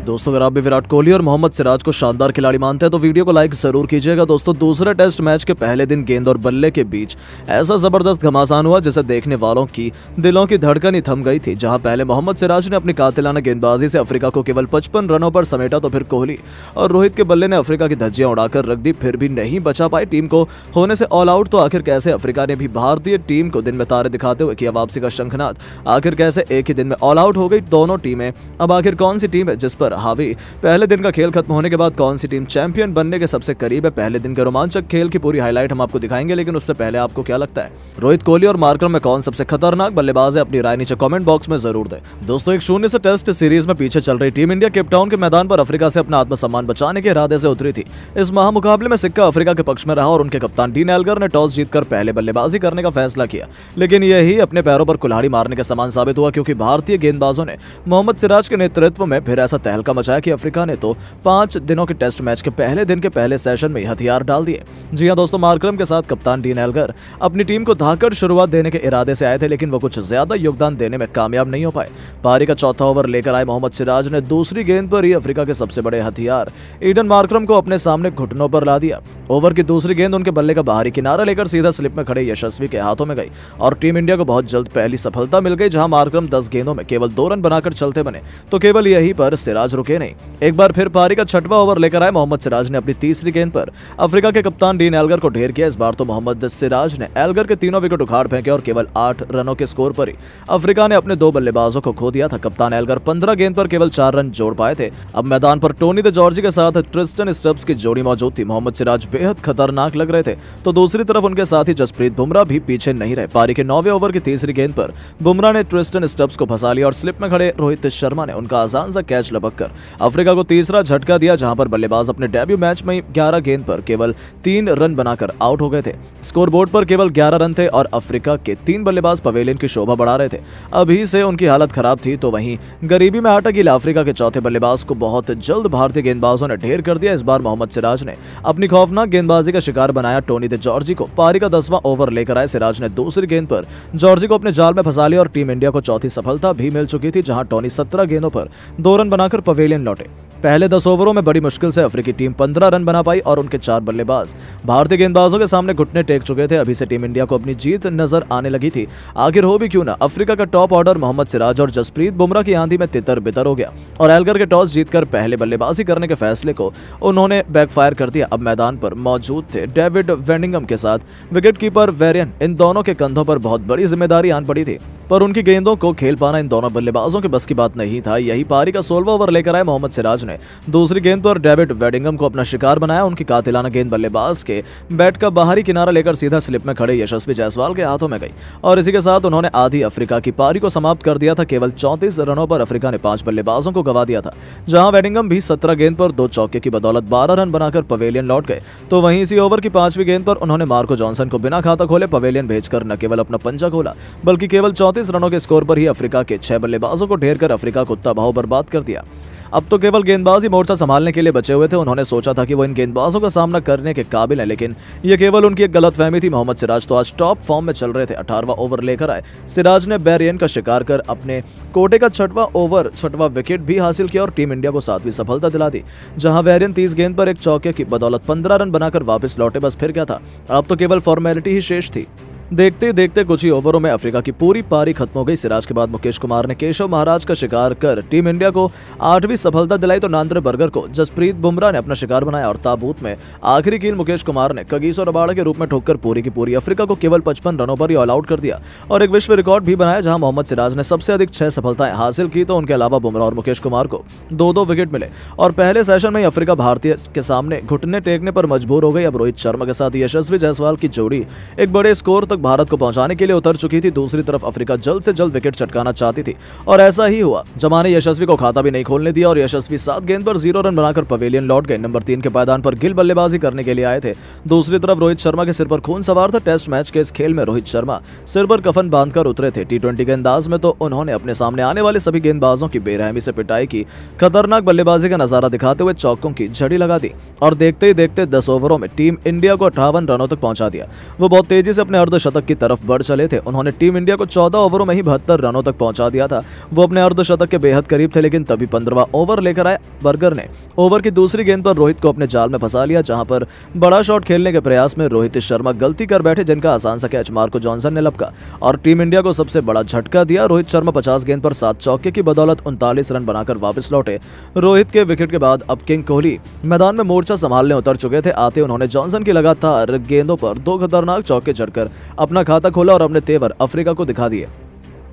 दोस्तों अगर आप भी विराट कोहली और मोहम्मद सिराज को शानदार खिलाड़ी मानते हैं तो वीडियो को लाइक जरूर कीजिएगा। दोस्तों दूसरे टेस्ट मैच के पहले दिन गेंद और बल्ले के बीच ऐसा जबरदस्त घमासान हुआ जिसे देखने वालों की दिलों की धड़कन ही थम गई थी। जहां पहले मोहम्मद सिराज ने अपनी कातिलाना गेंदबाजी से अफ्रीका को केवल 55 रनों पर समेटा तो फिर कोहली और रोहित के बल्ले ने अफ्रीका की धज्जियां उड़ाकर रख दी, फिर भी नहीं बचा पाई टीम को होने से ऑल आउट। तो आखिर कैसे अफ्रीका ने भी भारतीय टीम को दिन में तारे दिखाते हुए किया वापसी का शंखनाद। आखिर कैसे एक ही दिन में ऑल आउट हो गई दोनों टीमें। अब आखिर कौन सी टीम है जिस पर हावी। पहले दिन का खेल खत्म होने के बाद कौन सी टीम चैंपियन बनने के सबसे करीब है। पहले दिन के रोमांचक खेल की पूरी हाईलाइट हम आपको दिखाएंगे, लेकिन उससे पहले आपको क्या लगता है रोहित कोहली और मार्करम में कौन सबसे खतरनाक बल्लेबाज है? अपनी राय नीचे कमेंट बॉक्स में जरूर दें। दोस्तों 1-0 से टेस्ट सीरीज में पीछे चल रही टीम इंडिया केपटाउन के मैदान पर अफ्रीका से अपना आत्मसम्मान बचाने के इरादे से उतरी थी। इस महामुकाबले में सिक्का अफ्रीका के पक्ष में रहा और उनके कप्तान डीन एल्गर ने टॉस जीतकर पहले बल्लेबाजी करने का फैसला किया, लेकिन यही अपने पैरों पर कुल्हाड़ी मारने के समान साबित हुआ, क्योंकि भारतीय गेंदबाजों ने मोहम्मद सिराज के नेतृत्व में फिर ऐसा तहलका मचाया कि अफ्रीका ने तो 5 दिनों के टेस्ट मैच के पहले दिन के पहले सेशन में हथियार डाल दिए। जी हां दोस्तों, मार्करम के साथ कप्तान डीन एल्गर अपनी टीम को धाकड़ शुरुआत देने के इरादे से आए थे, लेकिन वो कुछ ज्यादा योगदान देने में कामयाब नहीं हो पाए। पारी का चौथा ओवर लेकर आए मोहम्मद सिराज ने दूसरी गेंद पर ही अफ्रीका के सबसे बड़े हथियार ईडन मार्करम को अपने सामने घुटनों पर ला दिया। ओवर की दूसरी गेंद उनके बल्ले का बाहरी किनारा लेकर सीधा स्लिप में खड़े यशस्वी के हाथों में गई और टीम इंडिया को बहुत जल्द पहली सफलता मिल गई। जहां मार्करम 10 गेंदों में केवल 2 रन बनाकर चलते बने, तो केवल यहीं पर सिराज रुके नहीं। एक बार फिर पारी का छठवां ओवर लेकर आए मोहम्मद सिराज ने अपनी तीसरी गेंद पर अफ्रीका के कप्तान डीन एल्गर को ढेर किया। इस बार तो मोहम्मद सिराज ने एल्गर के तीनों विकेट उखाड़ फेंके और केवल 8 रनों के स्कोर पर ही अफ्रीका ने अपने 2 बल्लेबाजों को खो दिया था। कप्तान एल्गर 15 गेंद पर केवल 4 रन जोड़ पाए थे। अब मैदान पर टोनी द जॉर्जी के साथ ट्रिस्टन स्टब्स की जोड़ी मौजूद थी। मोहम्मद सिराज बेहद खतरनाक लग रहे थे, तो दूसरी तरफ उनके साथी जसप्रीत बुमराह भी पीछे नहीं रहे। पारी के 9वें ओवर की तीसरी गेंद पर बुमराह ने ट्रिस्टन स्टब्स को फंसा लिया और स्लिप में खड़े रोहित शर्मा ने उनका आसान सा कैच लपककर अफ्रीका को तीसरा झटका दिया, जहां पर बल्लेबाज अपने डेब्यू मैच में 11 गेंद पर केवल 3 रन बनाकर आउट हो गए थे। स्कोरबोर्ड पर केवल 11 रन थे और अफ्रीका के 3 बल्लेबाज पवेलियन की शोभा बढ़ा रहे थे। अभी से उनकी हालत खराब थी, तो वहीं गरीबी में आटा गीला अफ्रीका के चौथे बल्लेबाज को बहुत जल्द भारतीय गेंदबाजों ने ढेर कर दिया। इस बार मोहम्मद सिराज ने अपनी खौफनाक गेंदबाजी का शिकार बनाया टोनी द जॉर्जी को। पारी का 10वां ओवर लेकर आए सिराज ने दूसरी गेंद पर जॉर्जी को अपने जाल में फंसा लिया और टीम इंडिया को चौथी सफलता भी मिल चुकी थी, जहां टोनी 17 गेंदों पर 2 रन बनाकर पवेलियन लौटे। पहले 10 ओवरों में बड़ी मुश्किल से अफ्रीकी टीम 15 रन बना पाई और उनके 4 बल्लेबाज भारतीय गेंदबाजों के सामने घुटने टेक चुके थे। अभी से टीम इंडिया को अपनी जीत नजर आने लगी थी। आखिर हो भी क्यों ना, अफ्रीका का टॉप ऑर्डर मोहम्मद सिराज और जसप्रीत बुमराह की आंधी में तितर बितर हो गया और एल्गर के टॉस जीतकर पहले बल्लेबाजी करने के फैसले को उन्होंने बैकफायर कर दिया। अब मैदान पर मौजूद थे डेविड वेडिंगम के साथ विकेटकीपर वेरियन। इन दोनों के कंधों पर बहुत बड़ी जिम्मेदारी आन पड़ी थी, पर उनकी गेंदों को खेल पाना इन दोनों बल्लेबाजों के बस की बात नहीं था। यही पारी का 16वां ओवर लेकर आए मोहम्मद सिराज ने दूसरी गेंद पर डेविड वेडिंगम को अपना शिकार बनाया। उनकी कातिलाना गेंद बल्लेबाज के बैट का बाहरी किनारा लेकर सीधा स्लिप में खड़े यशस्वी जायसवाल के हाथों में गई और इसी के साथ उन्होंने आधी अफ्रीका की पारी को समाप्त कर दिया था। केवल 34 रनों पर अफ्रीका ने 5 बल्लेबाजों को गवा दिया था, जहां वेडिंगम भी 17 गेंद पर 2 चौके की बदौलत 12 रन बनाकर पवेलियन लौट गए। तो वहीं इसी ओवर की 5वीं गेंद पर उन्होंने मार्को जॉनसन को बिना खाता खोले पवेलियन भेजकर न केवल अपना पंजा खोला, बल्कि केवल 34 रनों के स्कोर पर ही अफ्रीका के 6 बल्लेबाजों को ढेर कर अफ्रीका को तबाह बर्बाद कर दिया। अब तो केवल गेंदबाजी मोर्चा संभालने के लिए बचे हुए थे। उन्होंने सोचा था कि वो इन गेंदबाजों का सामना करने के काबिल है, लेकिन ये केवल उनकी एक गलतफहमी थी। मोहम्मद सिराज तो आज टॉप फॉर्म में चल रहे थे। 18वां ओवर लेकर आए सिराज ने बेरियन का शिकार कर अपने कोटे का 6वां विकेट भी हासिल किया और टीम इंडिया को 7वीं सफलता दिला दी, जहां वेरियन 30 गेंद पर एक चौके की बदौलत 15 रन बनाकर वापस लौटे। बस फिर क्या था, अब तो केवल फॉर्मेलिटी ही शेष थी। देखते देखते कुछ ही ओवरों में अफ्रीका की पूरी पारी खत्म हो गई। सिराज के बाद मुकेश कुमार ने केशव महाराज का शिकार कर टीम इंडिया को 8वीं सफलता दिलाई, तो नांद्रे बर्गर को जसप्रीत बुमराह ने अपना शिकार बनाया और ताबूत में आखिरी कील मुकेश कुमार ने कगिसो रबाड़ा के रूप में ठोककर पूरी की पूरी अफ्रीका को केवल 55 रनों पर ही ऑल आउट कर दिया और एक विश्व रिकॉर्ड भी बनाया, जहां मोहम्मद सिराज ने सबसे अधिक 6 सफलताएं हासिल की। तो उनके अलावा बुमराह और मुकेश कुमार को 2-2 विकेट मिले और पहले सेशन में अफ्रीका भारतीय के सामने घुटने टेकने पर मजबूर हो गई। अब रोहित शर्मा के साथ यशस्वी जायसवाल की जोड़ी एक बड़े स्कोर तक भारत को पहुंचाने के लिए उतर चुकी थी। दूसरी तरफ अफ्रीका जल्द से जल्द विकेट चटकाना चाहती थी और ऐसा ही हुआ। जमाने यशस्वी को खाता भी नहीं खोलने दिया और यशस्वी 7 गेंद पर 0 रन बनाकर पवेलियन लौट गए। नंबर 3 के पायदान पर गिल बल्लेबाजी करने के लिए आए थे। दूसरी तरफ रोहित शर्मा के सिर पर खून सवार था। टेस्ट मैच के इस खेल में रोहित शर्मा सिर पर कफन बांधकर उतरे थे। T20 के अंदाज में तो उन्होंने अपने सामने आने वाले सभी गेंदबाजों की बेरहमी से पिटाई की, खतरनाक बल्लेबाजी का नजारा दिखाते हुए चौकों की झड़ी लगा दी और देखते ही देखते 10 ओवरों में टीम इंडिया को 58 रनों तक पहुंचा दिया। वो बहुत तेजी से अपने अर्धशतक की तरफ बढ़ चले थे। उन्होंने टीम इंडिया को 14 ओवरों में ही 72 रनों तक पहुंचा दिया था। वो अपने अर्धशतक के बेहद करीब थे, लेकिन तभी 15वां ओवर लेकर आए बर्गर ने। ओवर की दूसरी गेंद पर रोहित को अपने जाल में फंसा लिया, जहां पर बड़ा शॉट खेलने के प्रयास में रोहित शर्मा गलती कर बैठे, जिनका आसान सा कैच मार्को जॉनसन ने लपका और टीम इंडिया को सबसे बड़ा झटका दिया। रोहित शर्मा 50 गेंद पर 7 चौके की बदौलत 39 रन बनाकर वापस लौटे। रोहित के विकेट के बाद अब किंग कोहली मैदान में मोर्चा संभालने उतर चुके थे। आते उन्होंने जॉनसन की लगातार गेंदों पर 2 खतरनाक चौके जड़कर अपना खाता खोला और अपने तेवर अफ्रीका को दिखा दिए।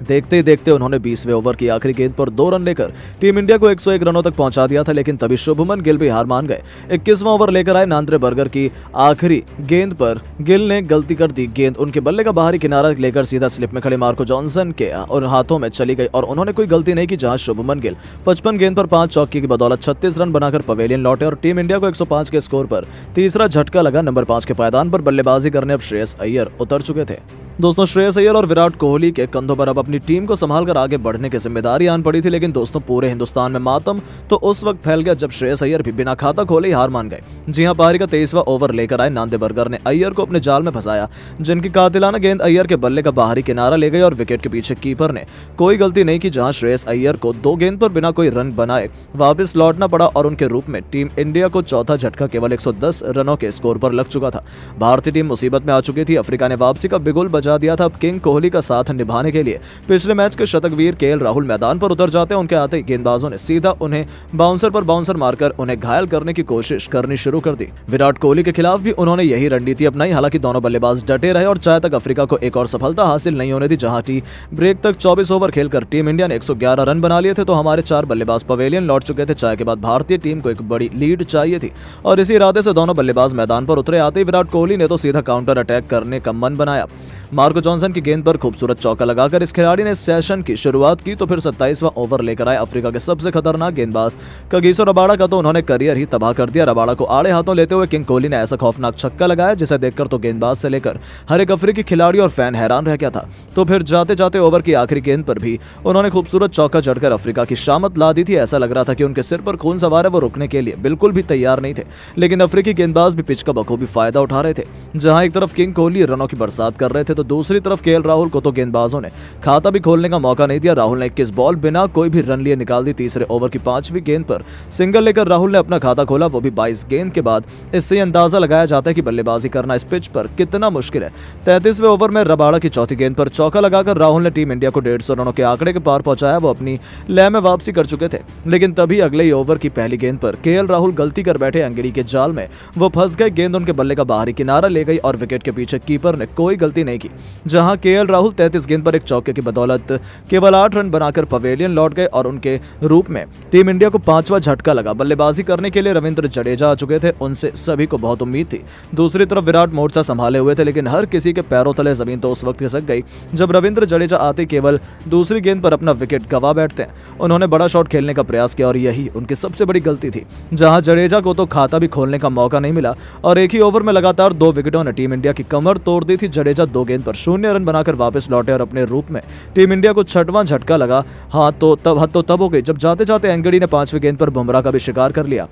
देखते ही देखते उन्होंने 20वें ओवर की आखिरी गेंद पर 2 रन लेकर टीम इंडिया को 101 रनों तक पहुंचा दिया था, लेकिन तभी शुभमन गिल भी हार मान गए। 21वां ओवर लेकर आए नांद्रे बर्गर की आखिरी गेंद पर गिल ने गलती कर दी। गेंद उनके बल्ले का बाहरी किनारा लेकर सीधा स्लिप में खड़े मार्को जॉनसन के और हाथों में चली गई और उन्होंने कोई गलती नहीं की, जहां शुभमन गिल 55 गेंद पर 5 चौके की बदौलत 36 रन बनाकर पवेलियन लौटे और टीम इंडिया को 105 के स्कोर पर तीसरा झटका लगा। नंबर 5 के पायदान पर बल्लेबाजी करने अब श्रेयस अय्यर उतर चुके थे। दोस्तों, श्रेयस अय्यर और विराट कोहली के कंधों पर अब अपनी टीम को संभालकर आगे बढ़ने की जिम्मेदारी आन पड़ी थी, लेकिन दोस्तों पूरे हिंदुस्तान में मातम तो उस वक्त फैल गया जब श्रेयस अय्यर भी बिना खाता खोले ही हार मान गए। जी हां, पारी का 23वां ओवर लेकर आए नांदे बर्गर ने अय्यर को अपने जाल में फंसाया, जिनकी कातिलाना गेंद अय्यर के बल्ले का बाहरी किनारा ले गई और विकेट के पीछे कीपर ने कोई गलती नहीं की, जहां श्रेयस अय्यर को 2 गेंद पर बिना कोई रन बनाए वापस लौटना पड़ा और उनके रूप में टीम इंडिया को चौथा झटका केवल 110 रनों के स्कोर पर लग चुका था। भारतीय टीम मुसीबत में आ चुकी थी। अफ्रीका ने वापसी का बिगुल बजा दिया था। अब किंग कोहली का साथ निभाने के लिए पिछले मैच के शतकवीर केएल राहुल मैदान पर उतर जाते हैं। उनके आते ही गेंदबाजों ने सीधा उन्हें बाउंसर पर बाउंसर मारकर उन्हें घायल करने की कोशिश करनी शुरू कर दी। विराट कोहली के खिलाफ भी उन्होंने यही रणनीति अपनाई। हालांकि दोनों बल्लेबाज डटे रहे और चाय तक अफ्रीका को एक और सफलता हासिल नहीं होने दी। जहां टी ब्रेक तक 24 ओवर खेलकर टीम इंडिया ने 111 रन बना लिए थे, तो हमारे 4 बल्लेबाज पवेलियन लौट चुके थे। चाय के बाद भारतीय टीम को एक बड़ी लीड चाहिए थी और इसी इरादे से दोनों बल्लेबाज मैदान पर उतरे। आते ही विराट कोहली ने तो सीधा काउंटर अटैक करने का मन बनाया। मार्को जॉनसन की गेंद पर खूबसूरत चौका लगाकर इस खिलाड़ी ने सेशन की शुरुआत की, तो फिर 27वां ओवर लेकर आए अफ्रीका के सबसे खतरनाक गेंदबाज कगिसो रबाड़ा का, तो उन्होंने करियर ही तबाह कर दिया। रबाड़ा को आड़े हाथों लेते हुए किंग कोहली ने ऐसा खौफनाक छक्का लगाया जिसे देखकर तो गेंदबाज से लेकर हर एक अफ्रीकी खिलाड़ी और फैन हैरान रह गया था। तो फिर जाते जाते ओवर की आखिरी गेंद पर भी उन्होंने खूबसूरत चौका जड़कर अफ्रीका की शामत ला दी थी। ऐसा लग रहा था कि उनके सिर पर खून सवार है, वो रुकने के लिए बिल्कुल भी तैयार नहीं थे। लेकिन अफ्रीकी गेंदबाज भी पिच का बखूबी फायदा उठा रहे थे। जहां एक तरफ किंग कोहली रनों की बरसात कर रहे थे, तो दूसरी तरफ केएल राहुल को तो गेंदबाजों ने खाता भी खोलने का मौका नहीं दिया। राहुल ने 21 बॉल बिना कोई भी रन लिए निकाल दी। तीसरे ओवर की 5वीं गेंद पर सिंगल लेकर राहुल ने अपना खाता खोला, वो भी 22 गेंद के बाद। इससे अंदाजा लगाया जाता है कि बल्लेबाजी करना इस पिच पर कितना मुश्किल है। 33वें ओवर में रबाड़ा की चौथी गेंद पर चौका लगाकर राहुल ने टीम इंडिया को 150 रनों के आंकड़े के पार पहुंचाया। वो अपनी लय में वापसी कर चुके थे, लेकिन तभी अगले ही ओवर की पहली गेंद पर केएल राहुल गलती कर बैठे। अंगड़ी के जाल में वो फंस गए। गेंद उनके बल्ले का बाहरी किनारा ले गई और विकेट के पीछे कीपर ने कोई गलती नहीं की। जहां केएल राहुल 33 गेंद पर एक चौके की बदौलत केवल 8 रन बनाकर पवेलियन लौट गए और उनके रूप में टीम इंडिया को 5वां झटका लगा। बल्लेबाजी करने के लिए रविंद्र जडेजा आ चुके थे, उनसे सभी को बहुत उम्मीद थी। दूसरी तरफ विराट मोर्चा संभाले हुए थे, लेकिन हर किसी के पैरों तले जमीन तो उस वक्त खिसक गई जब रविंद्र जडेजा आते केवल दूसरी गेंद पर अपना विकेट गंवा बैठते हैं। उन्होंने बड़ा शॉट खेलने का प्रयास किया और यही उनकी सबसे बड़ी गलती थी। जहां जडेजा को तो खाता भी खोलने का मौका नहीं मिला और एक ही ओवर में लगातार 2 विकेटों ने टीम इंडिया की कमर तोड़ दी थी। जडेजा 2 गेंद पर 0 रन बनाकर वापस लौटे और अपने रूप में टीम इंडिया को 6वां झटका लगा। हद तो तब हो गई जब जाते जाते अंगड़ी ने 5वीं गेंद पर बुमराह का भी शिकार कर लिया।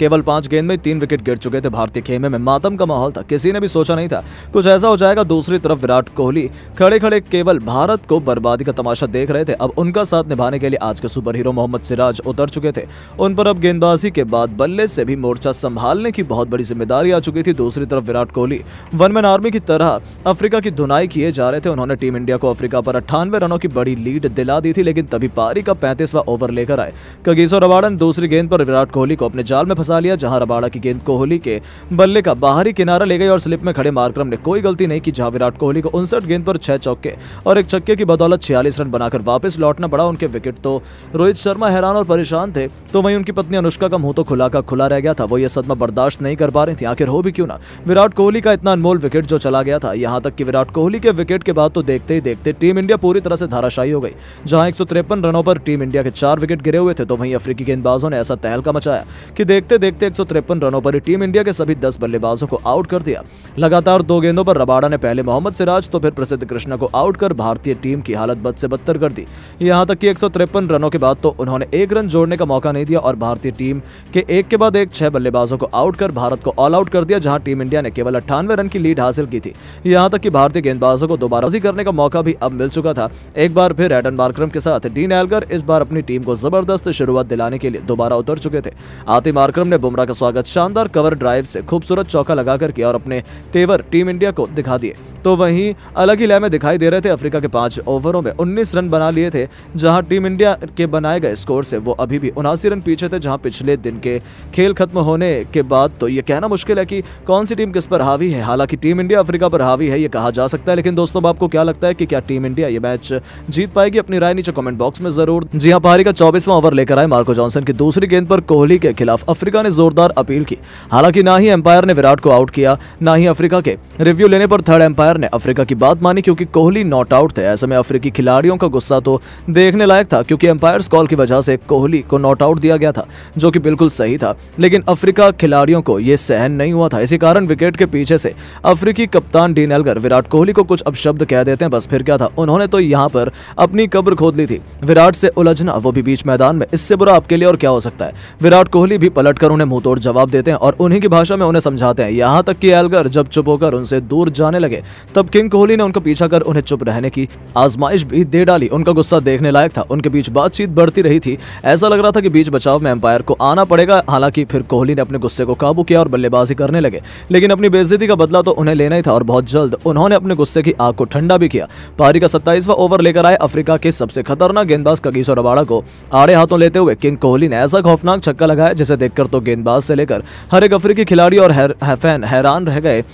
केवल 5 गेंद में 3 विकेट गिर चुके थे। भारतीय खेमे में मातम का माहौल था। किसी ने भी सोचा नहीं था कुछ ऐसा हो जाएगा। दूसरी तरफ विराट कोहली खड़े खड़े केवल भारत को बर्बादी का तमाशा देख रहे थे। अब उनका साथ निभाने के लिए आज के सुपर हीरो मोहम्मद सिराज उतर चुके थे। उन पर अब गेंदबाजी के बाद बल्ले से भी मोर्चा संभालने की बहुत बड़ी जिम्मेदारी आ चुकी थी। दूसरी तरफ Virat Kohli one man army की तरह अफ्रीका की धुनाई किए जा रहे थे। उन्होंने टीम इंडिया को अफ्रीका पर 98 रनों की बड़ी लीड दिला दी थी, लेकिन तभी पारी का 35वां ओवर लेकर आए कगिसो रबाड़ा ने दूसरी गेंद पर विराट कोहली को अपने जाल में फंसा लिया। जहां रबाड़ा की गेंद कोहली के बल्ले का बाहरी किनारा ले गई और स्लिप में खड़े मार्करम ने कोई गलती नहीं की। जहां विराट कोहली को 59 गेंद पर 6 चौके और एक छक्के की बदौलत 46 रन बनाकर वापस लौटना पड़ा। उनके विकेट तो रोहित शर्मा हैरान और परेशान थे, तो वहीं उनकी पत्नी अनुष्का का मुंह तो खुला का खुला रह गया था। वो ये सदमा बर्दाश्त नहीं कर पा रही थी। आखिर हो भी क्यों ना, विराट कोहली का इतना अनमोल विकेट जो चला गया था। यहां तक कि विराट कोहली के विकेट के बाद तो देखते ही देखते टीम इंडिया पूरी तरह से धाराशायी हो गई। जहां 153 रनों पर टीम इंडिया के 4 विकेट गिरे हुए थे, तो वहीं अफ्रीकी गेंदबाजों ने ऐसा तहलका मचाया कि देखते देखते देखते 153 रनों पर ही टीम इंडिया के सभी 10 बल्लेबाजों को आउट कर दिया। लगातार 2 गेंदों पर रबाडा ने पहले मोहम्मद सिराज तो फिर प्रसिद्ध कृष्णा को आउट कर भारतीय टीम की हालत बद से बदतर कर दी। यहां तक कि 153 रनों के बाद तो उन्होंने 1 रन जोड़ने का मौका नहीं दिया और भारतीय टीम के एक के बाद एक 6 बल्लेबाजों को आउट कर भारत को ऑल आउट कर दिया, जहां टीम इंडिया ने केवल 98 रन की लीड हासिल की थी। यहां तक कि भारतीय गेंदबाजों को दोबारा करने का मौका भी अब मिल चुका था। एक बार फिर एडन मार्करम के साथ डीन एल्गर इस बार अपनी टीम को जबरदस्त शुरुआत दिलाने के लिए दोबारा उतर चुके थे। आते मार्करम ने बुमराह का स्वागत शानदार कवर ड्राइव से खूबसूरत चौका लगाकर किया और अपने तेवर टीम इंडिया को दिखा दिए। तो वहीं अलग ही लय में दिखाई दे रहे थे अफ्रीका के 5 ओवरों में 19 रन बना लिए थे, जहां टीम इंडिया के बनाए गए स्कोर से वो अभी भी 79 रन पीछे थे। जहां पिछले दिन के खेल खत्म होने के बाद तो ये कहना मुश्किल है कि कौन सी टीम किस पर हावी है। हालांकि टीम इंडिया अफ्रीका पर हावी है ये कहा जा सकता है, लेकिन दोस्तों आपको क्या लगता है कि क्या टीम इंडिया ये मैच जीत पाएगी? अपनी राय नीचे कमेंट बॉक्स में जरूर। जी हां, पारी का 24वां ओवर लेकर आए मार्को जॉनसन की दूसरी गेंद पर कोहली के खिलाफ अफ्रीका ने जोरदार अपील की। हालांकि ना ही एम्पायर ने विराट को आउट किया, ना ही अफ्रीका के रिव्यू लेने पर थर्ड एम्पायर ने अफ्रीका की बात मानी, क्योंकि कोहली नॉट आउट थे। ऐसे में अफ्रीकी खिलाड़ियों का गुस्सा तो देखने लायक था, क्योंकि एम्पायर्स कॉल की वजह से कोहली को नॉट आउट दिया गया था, जो कि बिल्कुल सही था। लेकिन अफ्रीका खिलाड़ियों को यह सहन नहीं हुआ था। इसी कारण विकेट के पीछे से अफ्रीकी कप्तान डीन एल्गर विराट कोहली को कुछ अपशब्द कह देते हैं। बस फिर क्या था, उन्होंने तो यहां पर अपनी कब्र खोद ली थी। विराट से उलझना, वो भी बीच मैदान में, इससे बुरा आपके लिए और क्या हो सकता है। विराट कोहली भी पलटकर उन्हें मुंहतोड़ जवाब देते हैं और उन्हीं की भाषा में उन्हें समझाते हैं। यहां तक कि एल्गर जब चुप होकर उनसे दूर जाने लगे, तब किंग कोहली ने उनका पीछा कर उन्हें चुप रहने की आजमाइश भी दे डाली। उनका गुस्सा देखने लायक था। उनके बीच बातचीत बढ़ती रही थी। ऐसा लग रहा था कि बीच बचाव में एम्पायर को आना पड़ेगा। हालांकि फिर कोहली ने अपने गुस्से को काबू किया और बल्लेबाजी करने लगे, लेकिन अपनी बेइज्जती का बदला तो उन्हें लेना ही था और बहुत जल्द उन्होंने अपने गुस्से की आग को ठंडा भी किया। पारी का 27वां ओवर लेकर आए अफ्रीका के सबसे खतरनाक गेंदबाज कगिसो रबाडा को आड़े हाथों लेते हुए किंग कोहली ने ऐसा खौफनाक छक्का लगाया जिसे देखकर तो गेंदबाज से लेकर हर एक अफ्रीकी खिलाड़ी और फैन हैरान रह गए।